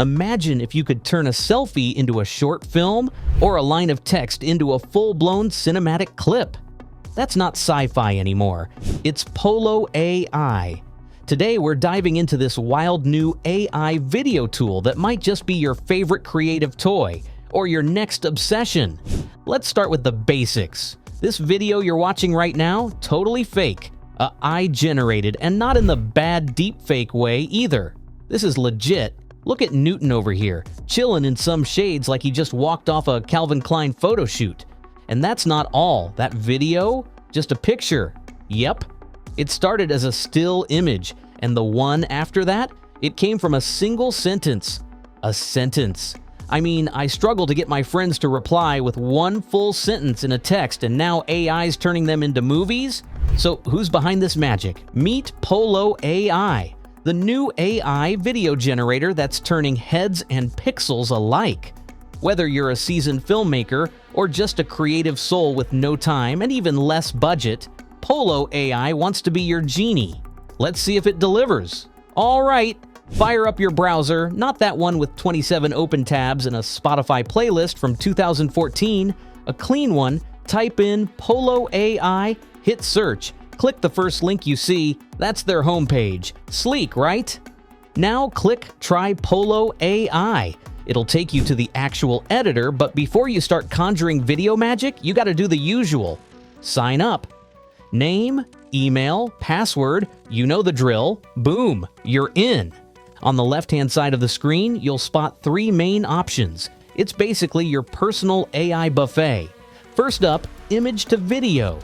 Imagine if you could turn a selfie into a short film or a line of text into a full-blown cinematic clip. That's not sci-fi anymore. It's Polo AI. Today, we're diving into this wild new AI video tool that might just be your favorite creative toy or your next obsession. Let's start with the basics. This video you're watching right now, totally fake. AI generated, and not in the bad deepfake way either. This is legit. Look at Newton over here, chilling in some shades like he just walked off a Calvin Klein photo shoot. And that's not all. That video? Just a picture. Yep. It started as a still image, and the one after that, it came from a single sentence. A sentence. I mean, I struggle to get my friends to reply with one full sentence in a text, and now AI's turning them into movies? So who's behind this magic? Meet Polo AI, the new AI video generator that's turning heads and pixels alike. Whether you're a seasoned filmmaker or just a creative soul with no time and even less budget, Polo AI wants to be your genie. Let's see if it delivers. All right, fire up your browser, not that one with 27 open tabs and a Spotify playlist from 2014, a clean one. Type in Polo AI, hit search, click the first link you see. That's their homepage. Sleek, right? Now click Try Polo AI. It'll take you to the actual editor, but before you start conjuring video magic, you gotta do the usual. Sign up. Name, email, password, you know the drill. Boom, you're in. On the left-hand side of the screen, you'll spot three main options. It's basically your personal AI buffet. First up, image to video.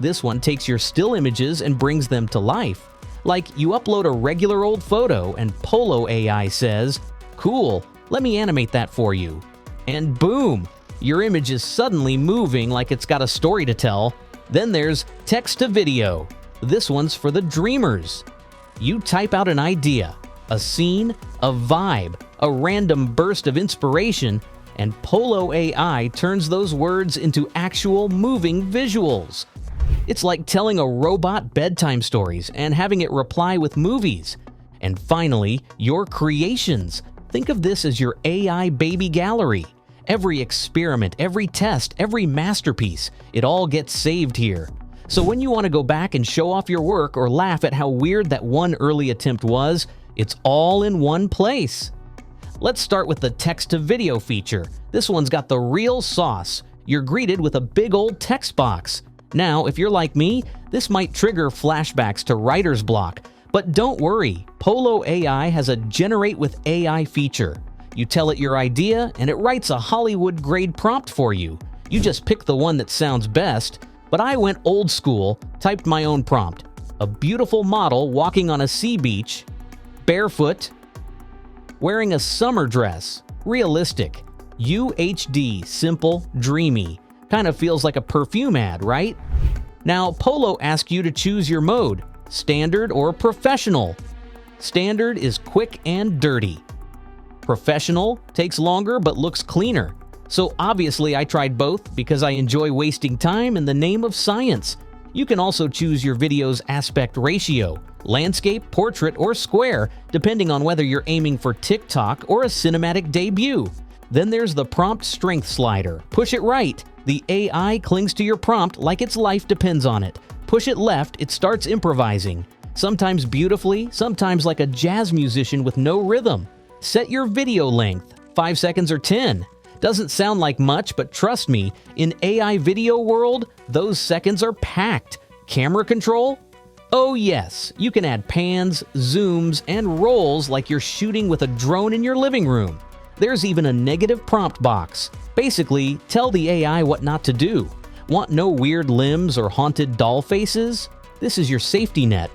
This one takes your still images and brings them to life. Like you upload a regular old photo and Polo AI says, "Cool, let me animate that for you." And boom, your image is suddenly moving like it's got a story to tell. Then there's text to video. This one's for the dreamers. You type out an idea, a scene, a vibe, a random burst of inspiration, and Polo AI turns those words into actual moving visuals. It's like telling a robot bedtime stories and having it reply with movies. And finally, your creations. Think of this as your AI baby gallery. Every experiment, every test, every masterpiece, it all gets saved here. So when you want to go back and show off your work or laugh at how weird that one early attempt was, it's all in one place. Let's start with the text-to-video feature. This one's got the real sauce. You're greeted with a big old text box. Now, if you're like me, this might trigger flashbacks to writer's block. But don't worry, Polo AI has a Generate with AI feature. You tell it your idea, and it writes a Hollywood-grade prompt for you. You just pick the one that sounds best, but I went old school, typed my own prompt. A beautiful model walking on a sea beach, barefoot, wearing a summer dress, realistic, UHD, simple, dreamy. Kind of feels like a perfume ad, right? Now, Polo asks you to choose your mode, standard or professional. Standard is quick and dirty. Professional takes longer but looks cleaner. So obviously I tried both because I enjoy wasting time in the name of science. You can also choose your video's aspect ratio, landscape, portrait, or square, depending on whether you're aiming for TikTok or a cinematic debut. Then there's the prompt strength slider. Push it right. The AI clings to your prompt like its life depends on it. Push it left, it starts improvising. Sometimes beautifully, sometimes like a jazz musician with no rhythm. Set your video length, 5 seconds or 10. Doesn't sound like much, but trust me, in AI video world, those seconds are packed. Camera control? Oh yes, you can add pans, zooms, and rolls like you're shooting with a drone in your living room. There's even a negative prompt box. Basically, tell the AI what not to do. Want no weird limbs or haunted doll faces? This is your safety net.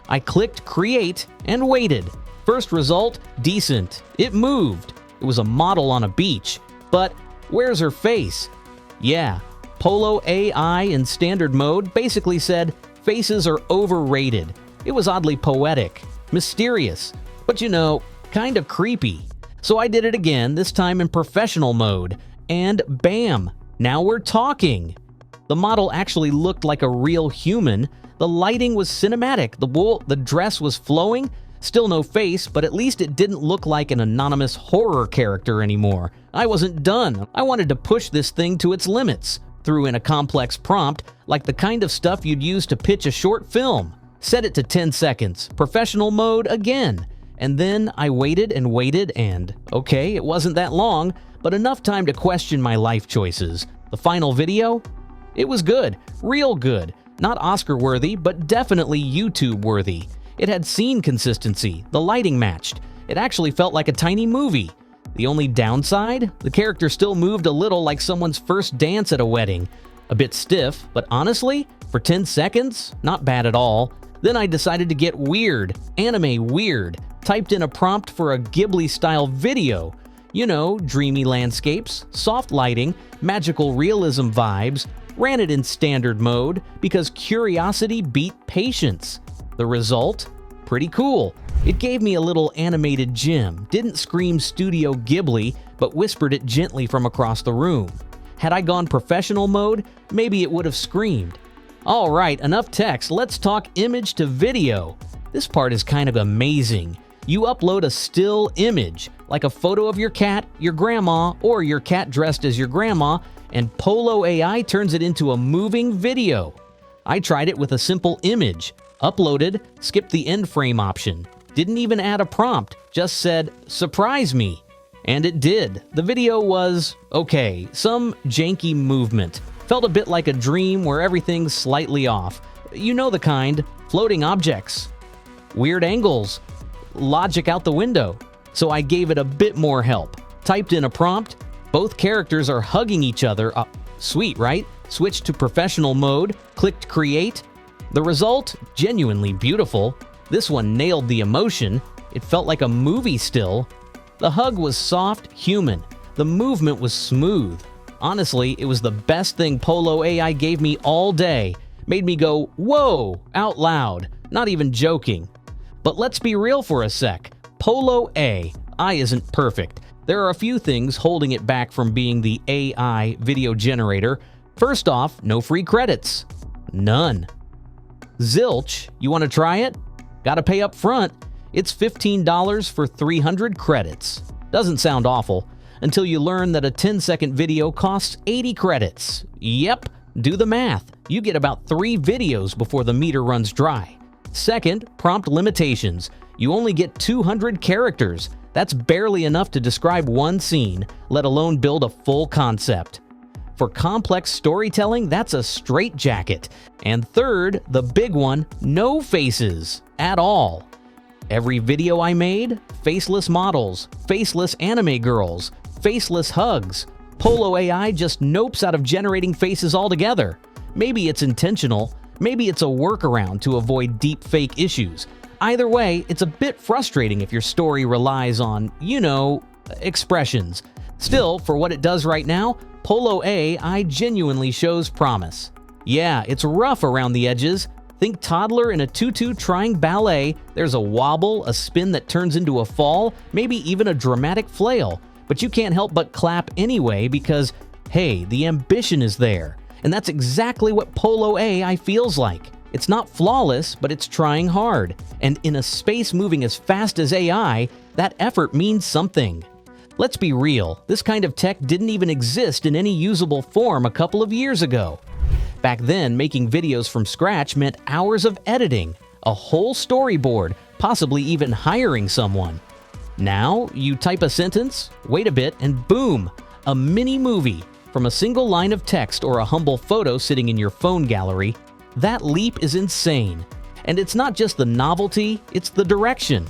I clicked Create and waited. First result, decent. It moved. It was a model on a beach. But where's her face? Yeah, Polo AI in standard mode basically said faces are overrated. It was oddly poetic, mysterious, but you know, kind of creepy. So I did it again, this time in professional mode, and bam, now we're talking. The model actually looked like a real human. The lighting was cinematic, the dress was flowing, Still no face, but at least it didn't look like an anonymous horror character anymore. I wasn't done. I wanted to push this thing to its limits. Threw in a complex prompt, like the kind of stuff you'd use to pitch a short film. Set it to 10 seconds, professional mode again. And then I waited and, okay, it wasn't that long, but enough time to question my life choices. The final video? It was good, real good. Not Oscar-worthy, but definitely YouTube-worthy. It had scene consistency, the lighting matched. It actually felt like a tiny movie. The only downside? The character still moved a little like someone's first dance at a wedding. A bit stiff, but honestly, for 10 seconds, not bad at all. Then I decided to get weird, anime weird. Typed in a prompt for a Ghibli-style video. You know, dreamy landscapes, soft lighting, magical realism vibes. Ran it in standard mode because curiosity beat patience. The result? Pretty cool. It gave me a little animated gem, didn't scream Studio Ghibli, but whispered it gently from across the room. Had I gone professional mode, maybe it would have screamed. Alright, enough text, let's talk image to video. This part is kind of amazing. You upload a still image, like a photo of your cat, your grandma, or your cat dressed as your grandma, and Polo AI turns it into a moving video. I tried it with a simple image, uploaded, skipped the end frame option, didn't even add a prompt, just said, "Surprise me." And it did. The video was, okay, some janky movement. Felt a bit like a dream where everything's slightly off. You know the kind, floating objects, weird angles, logic out the window. So I gave it a bit more help. Typed in a prompt, both characters are hugging each other. Sweet, right? Switched to professional mode, clicked create. The result? Genuinely beautiful. This one nailed the emotion. It felt like a movie still. The hug was soft, human. The movement was smooth. Honestly, it was the best thing Polo AI gave me all day. Made me go, whoa, out loud. Not even joking. But let's be real for a sec. Polo AI isn't perfect. There are a few things holding it back from being the AI video generator. First off, no free credits. None. Zilch, you want to try it? Gotta pay up front. It's $15 for 300 credits. Doesn't sound awful, until you learn that a 10-second video costs 80 credits. Yep, do the math. You get about 3 videos before the meter runs dry. Second, prompt limitations. You only get 200 characters. That's barely enough to describe one scene, let alone build a full concept. For complex storytelling, that's a straitjacket. And third, the big one, no faces at all. Every video I made, faceless models, faceless anime girls, faceless hugs. Polo AI just nopes out of generating faces altogether. Maybe it's intentional, maybe it's a workaround to avoid deep fake issues. Either way, it's a bit frustrating if your story relies on, you know, expressions. Still, for what it does right now, Polo AI genuinely shows promise. Yeah, it's rough around the edges. Think toddler in a tutu trying ballet. There's a wobble, a spin that turns into a fall, maybe even a dramatic flail. But you can't help but clap anyway because, hey, the ambition is there. And that's exactly what Polo AI feels like. It's not flawless, but it's trying hard. And in a space moving as fast as AI, that effort means something. Let's be real, this kind of tech didn't even exist in any usable form a couple of years ago. Back then, making videos from scratch meant hours of editing, a whole storyboard, possibly even hiring someone. Now, you type a sentence, wait a bit, and boom, a mini movie from a single line of text or a humble photo sitting in your phone gallery. That leap is insane. And it's not just the novelty, it's the direction.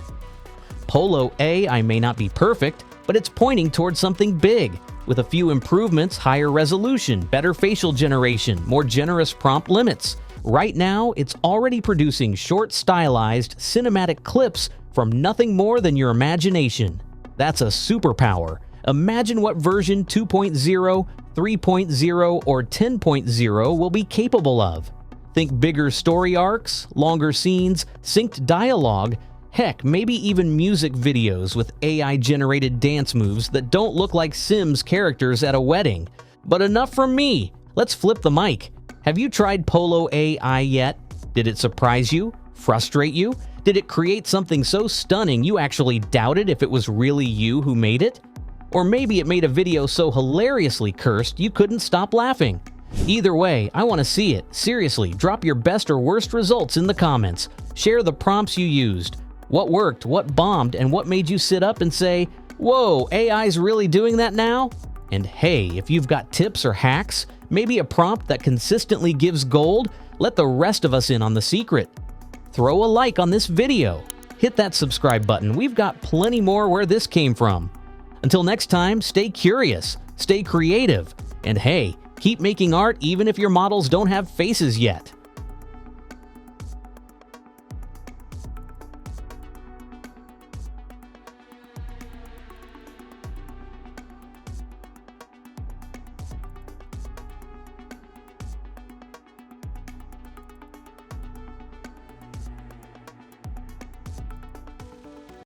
Polo AI may not be perfect, but it's pointing towards something big. With a few improvements, higher resolution, better facial generation, more generous prompt limits. Right now, it's already producing short, stylized, cinematic clips from nothing more than your imagination. That's a superpower. Imagine what version 2.0, 3.0, or 10.0 will be capable of. Think bigger story arcs, longer scenes, synced dialogue, heck, maybe even music videos with AI-generated dance moves that don't look like Sims characters at a wedding. But enough from me. Let's flip the mic. Have you tried Polo AI yet? Did it surprise you? Frustrate you? Did it create something so stunning you actually doubted if it was really you who made it? Or maybe it made a video so hilariously cursed you couldn't stop laughing. Either way, I want to see it. Seriously, drop your best or worst results in the comments. Share the prompts you used. What worked, what bombed, and what made you sit up and say, "Whoa, AI's really doing that now?" And hey, if you've got tips or hacks, maybe a prompt that consistently gives gold, let the rest of us in on the secret. Throw a like on this video. Hit that subscribe button. We've got plenty more where this came from. Until next time, stay curious, stay creative, and hey, keep making art even if your models don't have faces yet.